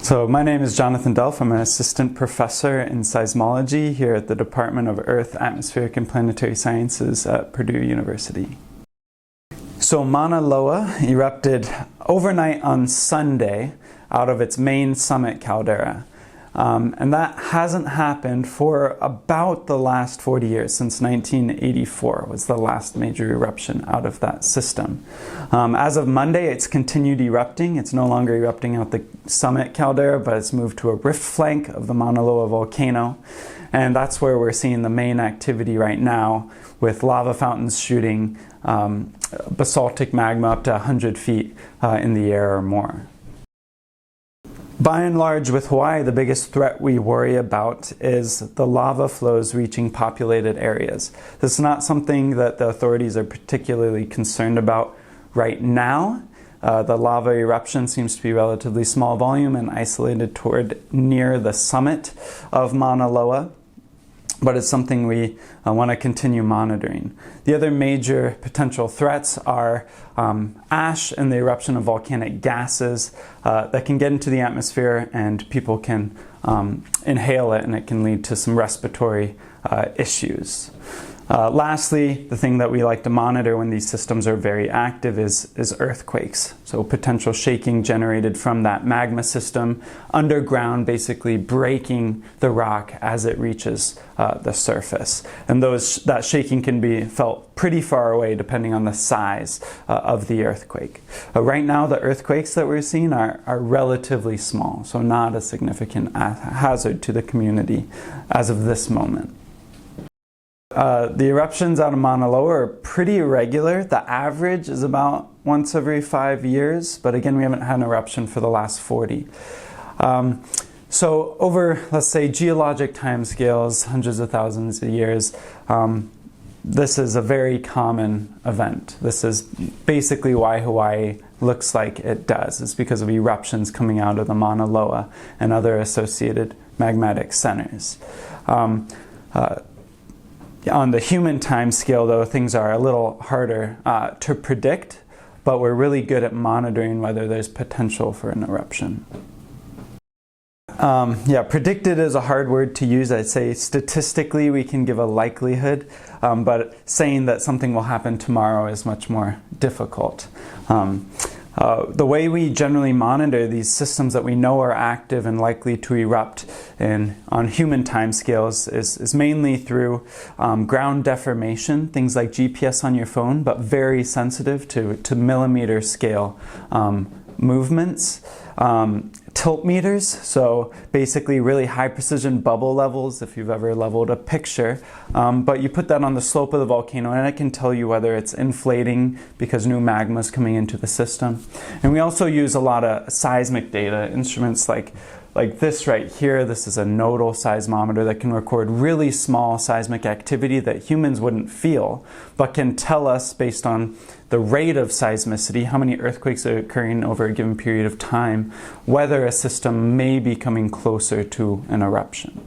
So my name is Jonathan Delph. I'm an assistant professor in seismology here at the Department of Earth, Atmospheric and Planetary Sciences at Purdue University. So Mauna Loa erupted overnight on Sunday out of its main summit caldera. And that hasn't happened for about the last 40 years. Since 1984 was the last major eruption out of that system. As of Monday, it's continued erupting. It's no longer erupting out the summit caldera, but it's moved to a rift flank of the Mauna Loa volcano. And that's where we're seeing the main activity right now, with lava fountains shooting basaltic magma up to 100 feet in the air or more. By and large, with Hawaii, the biggest threat we worry about is the lava flows reaching populated areas. This is not something that the authorities are particularly concerned about right now. The lava eruption seems to be relatively small volume and isolated toward near the summit of Mauna Loa, but it's something we want to continue monitoring. The other major potential threats are ash and the eruption of volcanic gases that can get into the atmosphere, and people can inhale it, and it can lead to some respiratory issues. Lastly, the thing that we like to monitor when these systems are very active is earthquakes. So potential shaking generated from that magma system underground, basically breaking the rock as it reaches the surface. And that shaking can be felt pretty far away depending on the size of the earthquake. Right now, the earthquakes that we're seeing are relatively small, so not a significant hazard to the community as of this moment. The eruptions out of Mauna Loa are pretty irregular. The average is about once every 5 years, but again, we haven't had an eruption for the last 40. So over, let's say, geologic timescales, hundreds of thousands of years, this is a very common event. This is basically why Hawaii looks like it does. It's because of eruptions coming out of the Mauna Loa and other associated magmatic centers. On the human time scale, though, things are a little harder to predict, but we're really good at monitoring whether there's potential for an eruption. Predicted is a hard word to use. I'd say statistically we can give a likelihood, but saying that something will happen tomorrow is much more difficult. The way we generally monitor these systems that we know are active and likely to erupt on human timescales is mainly through ground deformation, things like GPS on your phone, but very sensitive to millimeter scale movements. Tilt meters, so basically really high precision bubble levels if you've ever leveled a picture, but you put that on the slope of the volcano and it can tell you whether it's inflating because new magma is coming into the system. And we also use a lot of seismic data, instruments like this right here. This is a nodal seismometer that can record really small seismic activity that humans wouldn't feel, but can tell us based on the rate of seismicity, how many earthquakes are occurring over a given period of time, whether a system may be coming closer to an eruption.